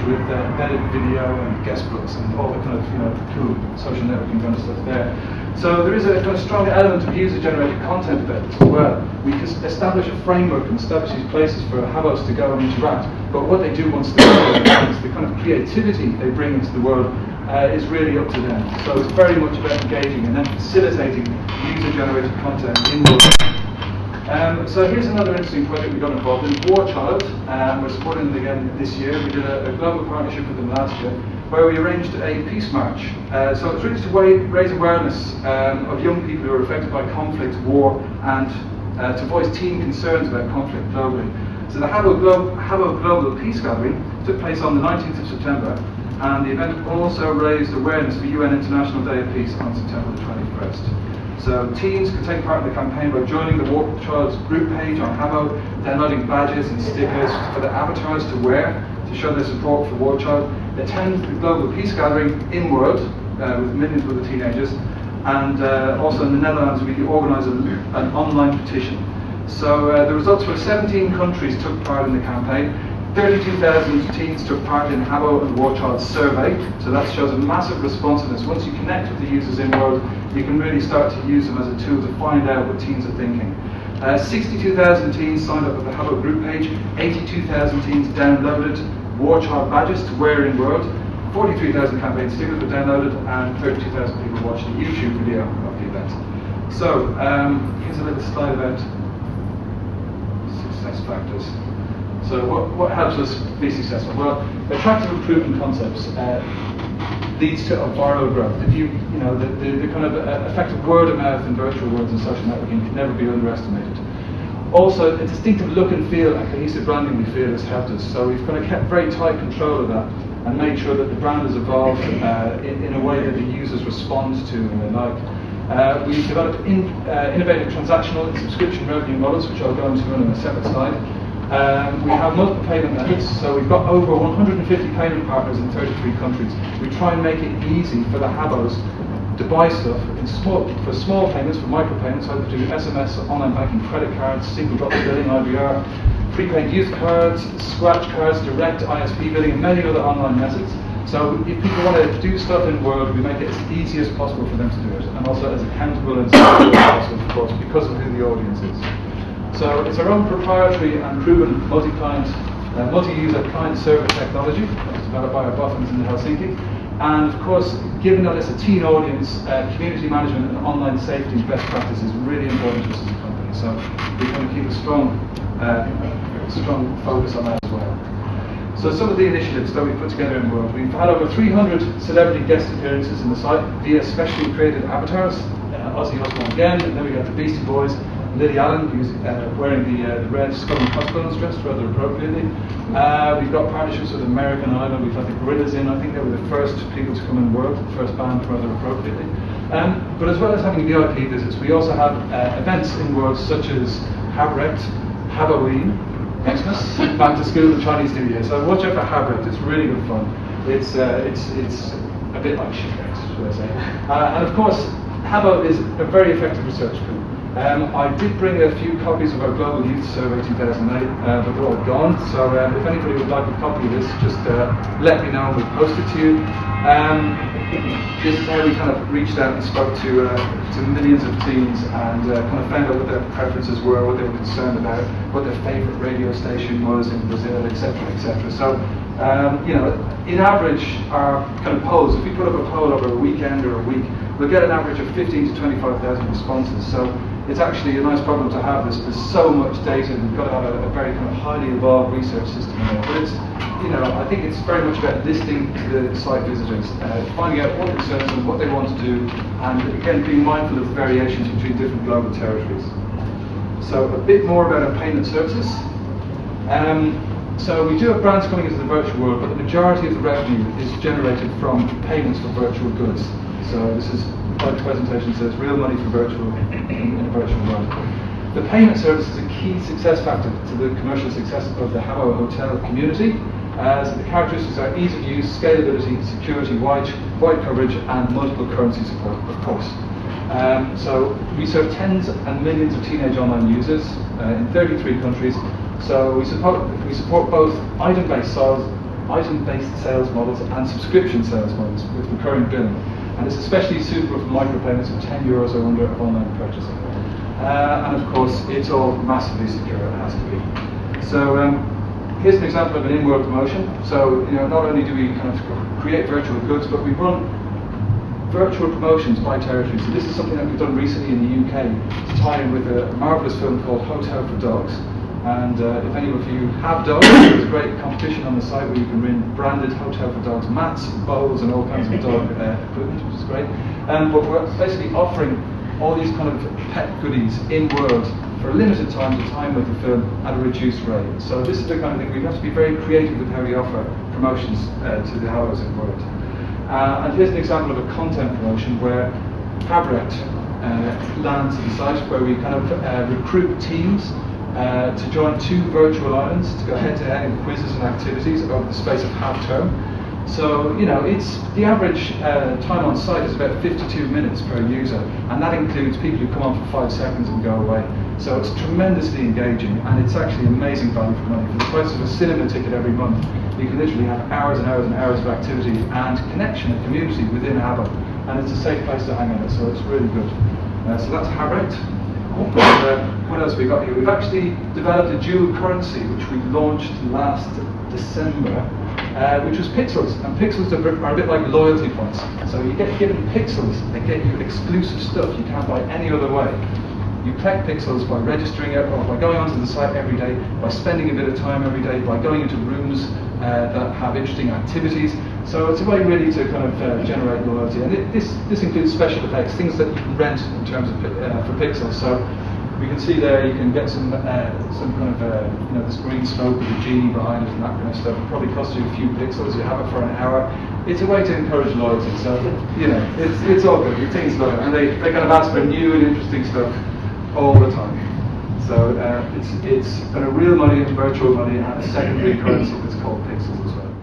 with embedded video and guest books and all the kind of cool social networking kind of stuff there. So there is a kind of strong element of user-generated content there as well. We can establish a framework and establish these places for Habbos to go and interact. But what they do once they're there, the kind of creativity they bring into the world is really up to them. So it's very much about engaging and then facilitating user-generated content in the So here's another interesting project we got involved in, War Child. We're supporting them again this year. We did a global partnership with them last year, where we arranged a peace march. So it's really to raise awareness of young people who are affected by conflict, war, and to voice teen concerns about conflict globally. So the Habbo Global Peace Gathering took place on the 19th of September, and the event also raised awareness for UN International Day of Peace on September the 21st. So teens can take part in the campaign by joining the War Child's group page on Habbo, downloading badges and stickers for their avatars to wear to show their support for War Child, attend the Global Peace Gathering in World with millions of other teenagers, and also in the Netherlands we organise an online petition. So the results were 17 countries took part in the campaign. 32,000 teens took part in Habbo and War Child's survey, so that shows a massive responsiveness. Once you connect with the users in World, you can really start to use them as a tool to find out what teens are thinking. 62,000 teens signed up at the Habbo group page, 82,000 teens downloaded War Child badges to wear in World, 43,000 campaign stickers were downloaded, and 32,000 people watched a YouTube video of the event. So here's a little slide about success factors. So what helps us be successful? Well, attractive and proven concepts leads to a viral growth. If the kind of effect of word of mouth in virtual worlds and social networking can never be underestimated. Also, a distinctive look and feel and cohesive branding we feel has helped us. So we've kind of kept very tight control of that and made sure that the brand has evolved in a way that the users respond to and they like. We've developed innovative transactional and subscription revenue models, which I'll go into on a separate slide. We have multiple payment methods, so we've got over 150 payment partners in 33 countries. We try and make it easy for the Habbos to buy stuff for small payments, for micropayments, either through SMS, online banking, credit cards, single drop billing, IVR, prepaid youth cards, scratch cards, direct ISP billing, and many other online methods. So if people want to do stuff in World, we make it as easy as possible for them to do it, and also as accountable and secure as possible, of course, because of who the audience is. So it's our own proprietary and proven multi-user client-server technology that was developed by our boffins in Helsinki. And of course, given that it's a teen audience, community management and online safety best practice is really important to us as a company. So we want to keep a strong focus on that as well. So some of the initiatives that we put together in World, we've had over 300 celebrity guest appearances in the site via specially created avatars. Ozzy Osbourne again, and then we got the Beastie Boys, Lily Allen, who's wearing the red skull and crossbones dress rather appropriately. We've got partnerships with American Idol. We've had the Gorillas in. I think they were the first people to come in the world, the first band rather appropriately. But as well as having VIP visits, we also have events in World such as Habrekt, Halloween, Xmas, back to school, the Chinese New Year. So watch out for Habrekt. It's really good fun. It's a bit like shipwrecks, should I say. And of course, Habbo is a very effective research tool. I did bring a few copies of our Global Youth Survey 2008, but they're all gone. So if anybody would like a copy of this, just let me know and we'll post it to you. This is how we kind of reached out and spoke to millions of teens and kind of found out what their preferences were, what they were concerned about, what their favourite radio station was in Brazil, etc., etc. So, in average, our kind of polls, if we put up a poll over a weekend or a week, we'll get an average of 15 to 25,000 responses. So it's actually a nice problem to have. There's so much data, and we've got to have a very kind of highly evolved research system in there. But it's, I think it's very much about listening to the site visitors, finding out what concerns them, what they want to do, and again, being mindful of the variations between different global territories. So a bit more about our payment services. So we do have brands coming into the virtual world, but the majority of the revenue is generated from payments for virtual goods. So this is, like the presentation says, real money for virtual in a virtual world. The payment service is a key success factor to the commercial success of the Habbo hotel community. So the characteristics are ease of use, scalability, security, wide coverage, and multiple currency support, of course. So we serve tens and millions of teenage online users in 33 countries. So we support both item-based sales item-based sales models and subscription sales models with recurring billing. And it's especially suitable for micropayments of €10 or under of online purchasing. And of course, it's all massively secure, it has to be. So here's an example of an in-world promotion. So not only do we kind of create virtual goods, but we run virtual promotions by territory. So this is something that we've done recently in the UK to tie in with a marvellous film called Hotel for Dogs. And if any of you have dogs, there's a great competition on the site where you can win branded Hotel for Dogs mats, bowls, and all kinds of dog equipment, which is great. But we're basically offering all these kind of pet goodies in world for a limited time to time with the film at a reduced rate. So this is the kind of thing we have to be very creative with how we offer promotions to the Habbos in world. And here's an example of a content promotion where Habbo lands at the site where we kind of recruit teams to join 2 virtual islands to go head-to-head in quizzes and activities over the space of half term. So, it's the average time on site is about 52 minutes per user, and that includes people who come on for 5 seconds and go away. So it's tremendously engaging, and it's actually amazing value for money. For the price of a cinema ticket every month, you can literally have hours and hours and hours of activity and connection and community within Habbo, and it's a safe place to hang out, so it's really good. So that's Habbo. What else have we got here? We've actually developed a dual currency which we launched last December, which was pixels. And pixels are a bit like loyalty points. So you get given pixels, they get you exclusive stuff you can't buy any other way. You collect pixels by registering it, or by going onto the site every day, by spending a bit of time every day, by going into rooms that have interesting activities. So it's a way really to kind of generate loyalty. And this includes special effects, things that you can rent in terms of for pixels. So we can see there you can get some kind of this green smoke with a genie behind it and that kind of stuff. It probably costs you a few pixels. You have it for an hour. It's a way to encourage loyalty. So it's all good. Your teams love it, and they kind of ask for new and interesting stuff all the time. So it's kind of real money and virtual money and a secondary currency that's called pixels as well.